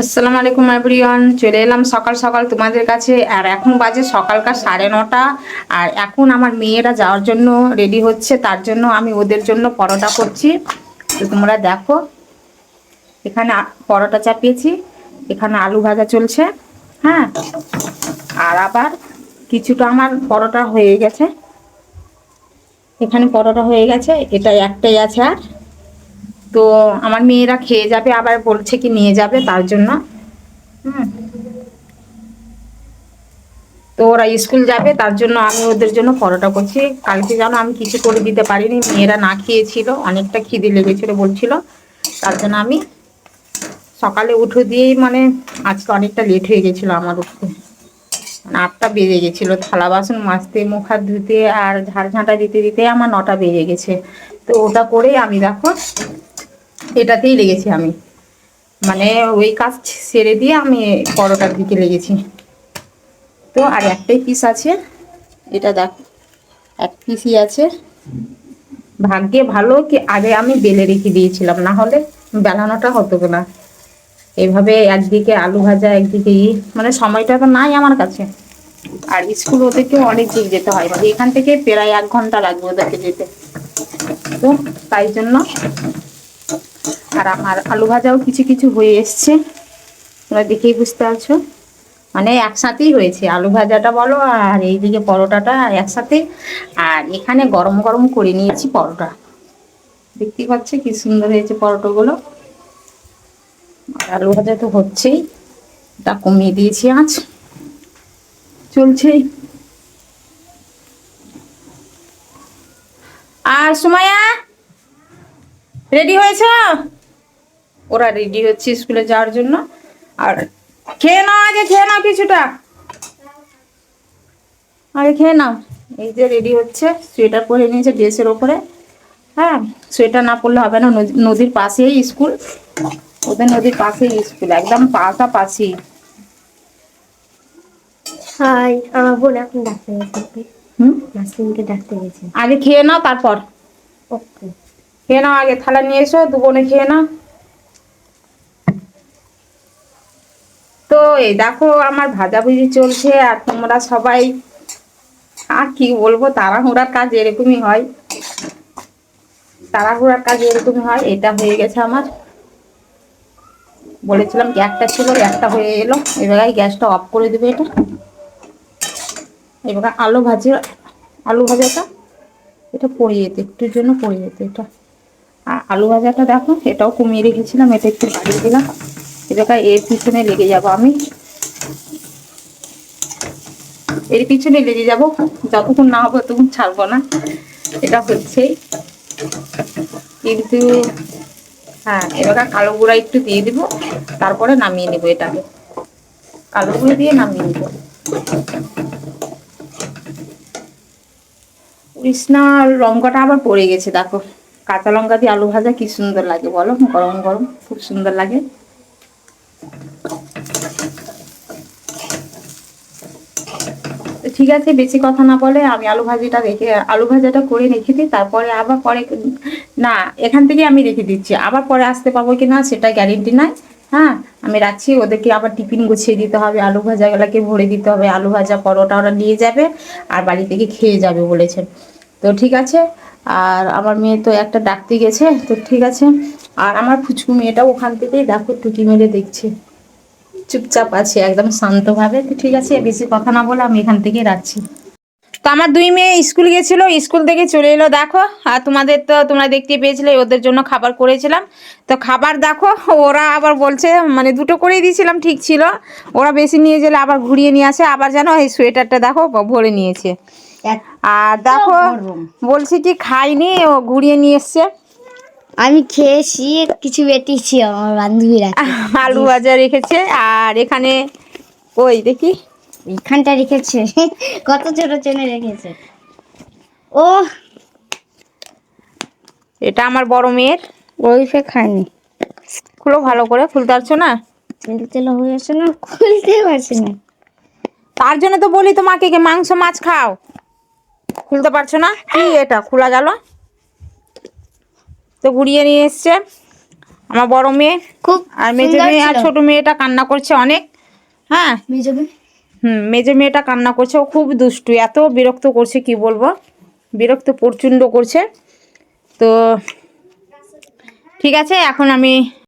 আসসালামু আলাইকুম এভরিওয়ান, চলে এলাম সকাল সকাল তোমাদের কাছে। আর এখন বাজে সকালকার 9:30। আর এখন আমার মেয়েরা যাওয়ার জন্য রেডি হচ্ছে, তার জন্য আমি ওদের জন্য পরোটা করছি। তো তোমরা দেখো, এখানে পরোটা চাপিয়েছি, এখানে আলু ভাজা চলছে। হ্যাঁ, আর আবার কিছুটা আমার পরোটা হয়ে গেছে, এখানে পরোটা হয়ে গেছে, এটা একটাই আছে। আর তো আমার মেয়েরা খেয়ে যাবে, আবার বলছে কি নিয়ে যাবে, তার জন্য। হুম, তো ওরা স্কুল যাবে, তার জন্য আমি ওদের জন্য পরোটা করছি। কালকে জানো আমি কিছু করে দিতে পারিনি, মেয়েরা না খেয়েছিল, অনেকটা খিদে লেগেছিল বলছিল, তার জন্য আমি সকালে উঠে দিয়েই আজকে অনেকটা লেট হয়ে গেছিলো আমার উঠতে। 8টা বেজে গেছিলো, থালা বাসন মাজতে, মুখ হাত ধুতে আর ঝাড় ঝাঁটা দিতে দিতে আমার 9টা বেজে গেছে। তো ওটা করেই আমি দেখো এটাতেই লেগেছি আমি, ওই কাজ সেরে দিয়ে আমি পরোটার দিকে লেগেছি। তো আর একটাই পিস আছে, এটা দেখো এক পিসই আছে। ভাগ্যে ভালো কি আগে আমি বেলে রেখে দিয়েছিলাম, না হলে বেলানোটা হতো না। এইভাবে একদিকে আলু ভাজা, একদিকে সময়টা তো নাই আমার কাছে। আর স্কুল ওদেরকেও অনেক দূর যেতে হয়, এখান থেকে প্রায় 1 ঘন্টা লাগবে ওদেরকে যেতে। তো তাই জন্য, আর আমার আলু ভাজাও কিছু কিছু হয়ে এসছে, তোমরা দেখেই বুঝতে পারছো। একসাথেই হয়েছে, আলু ভাজাটা বলো আর এইদিকে পরোটাটা একসাথে। আর এখানে গরম গরম করে নিয়েছি পরোটা, দেখতে পাচ্ছি কি সুন্দর হয়েছে পরোটাগুলো। আর আলু ভাজা তো হচ্ছেই, তা কমিয়ে দিয়েছি আঁচ, চলছেই। আর সুমাইয়া রেডি হয়েছ? ওরা রেডি হচ্ছে স্কুলে যাওয়ার জন্য। আর খেয়ে নাও, আগে খেয়ে নাও কিছুটা, আগে খেয়ে নাও। এই যে রেডি হচ্ছে, সোয়েটার পরে নিয়েছে ড্রেসের ওপরে। হ্যাঁ, সোয়েটার না পরলে হবে না, নদীর পাশেই স্কুল, ওদের নদীর পাশেই স্কুল, একদম পাশাপাশি। হাই, আমার বোন এখন ডাকতে গেছে। নাসরিনকে ডাকতে গেছে। আগে খেয়ে নাও, তারপর ওকে। খেয়ে নাও, আগে থালা নিয়ে এসো, দু বোনে খেয়ে নাও। তো এই দেখো আমার ভাজাভুজি চলছে, আর তোমরা সবাই, আর কি বলবো, তাড়াহুড়ার কাজ এরকমই হয়, তাড়াহুড়ার কাজ এরকমই হয়। এটা হয়ে গেছে আমার, বলেছিলাম কি একটা ছিল, একটা হয়ে এলো। এবার গ্যাসটা অফ করে দেবে এটা। এবার আলু ভাজাটা এটা পড়ে যেত, একটুর জন্য পড়ে যেত এটা। আর আলু ভাজাটা দেখো, এটাও কমিয়ে রেখেছিলাম, এটা একটু বাড়িয়ে দিলাম। এবার এর পিছনে লেগে যাব আমি, এর পিছনে লেগে যাব, যতক্ষণ না হবে ততক্ষণ ছাড়বো না। এটা হচ্ছেই কিন্তু। হ্যাঁ, এবার কালো গুঁড়া একটু দিয়ে দিব, তারপরে নামিয়ে নেবো এটাকে, কালো গুঁড়ো দিয়ে নামিয়ে নেবো। কৃষ্ণা লঙ্কাটা আবার পড়ে গেছে দেখো। কাঁচা লঙ্কা দিয়ে আলু ভাজা কি সুন্দর লাগে বলো, গরম গরম খুব সুন্দর লাগে। ঠিক আছে, বেশি কথা না বলে আমি আলু ভাজাটা করে রেখে দিই, তারপরে আবার পরে না, এখান থেকে আমি রেখে দিচ্ছি, আবার পরে আসতে পাবো কি না সেটা গ্যারেন্টি নাই। হ্যাঁ, আমি রাখছি, ওদেরকে আবার টিফিন গুছিয়ে দিতে হবে, আলু ভাজাগুলোকে ভরে দিতে হবে, আলু ভাজা পরোটা ওরা নিয়ে যাবে আর বাড়ি থেকে খেয়ে যাবে বলেছেন। তো ঠিক আছে। আর আমার মেয়ে তো একটা ডাকতে গেছে, তো ঠিক আছে। আর আমার ফুচকু মেয়েটাও ওখান থেকেই দেখো টুকি মেরে দেখছে, চুপচাপ আছে একদম শান্তভাবে। তো ঠিক আছে, বেশি কথা না বলে আমি এখান থেকে রাখছি। তো আমার 2 মেয়ে স্কুল গেছিল, স্কুল থেকে চলে এলো দেখো। আর তোমাদের তো তোমরা দেখতে পেয়েছিলে, ওদের জন্য খাবার করেছিলাম। তো খাবার দেখো, ওরা আবার বলছে, দুটো করেই দিয়েছিলাম ঠিক ছিল, ওরা বেশি নিয়ে গেলে আবার ঘুরিয়ে নিয়ে আসে, আবার যেন এই সোয়েটারটা দেখো ভরে নিয়েছে। আর দেখো বলছি কি খাইনি, ও ঘুরিয়ে নিয়ে এসছে। আমি খেয়েছি, কিছু বেটিয়েছি আমার বান্ধবীরা। আলু ভাজা রেখেছে, আর এখানে ওই দেখি এখানটা রেখেছে, কত ছোট চেনে রেখেছে। ও, এটা আমার বড় মেয়ের। ওই ফে খায়নি। খুলো ভালো করে, খুলতে পারছো না? তেল তেল হয়ে আসে না, খুলতে পারছি না। তার জন্য তো বলি তোমাকে মাংস মাছ খাও, খুলতে পারছো না। কি এটা খোলা গেল? তো ঘুরিয়ে নিয়ে এসছে। আমার বড় মেয়ে খুব আর মেজো মেয়ে আর ছোট মেয়েটা কান্না করছে অনেক। হ্যাঁ মেজো মেয়েটা কান্না করছে, ও খুব দুষ্টু, এত বিরক্ত করছে কি বলবো, বিরক্ত প্রচণ্ড করছে। তো ঠিক আছে, এখন আমি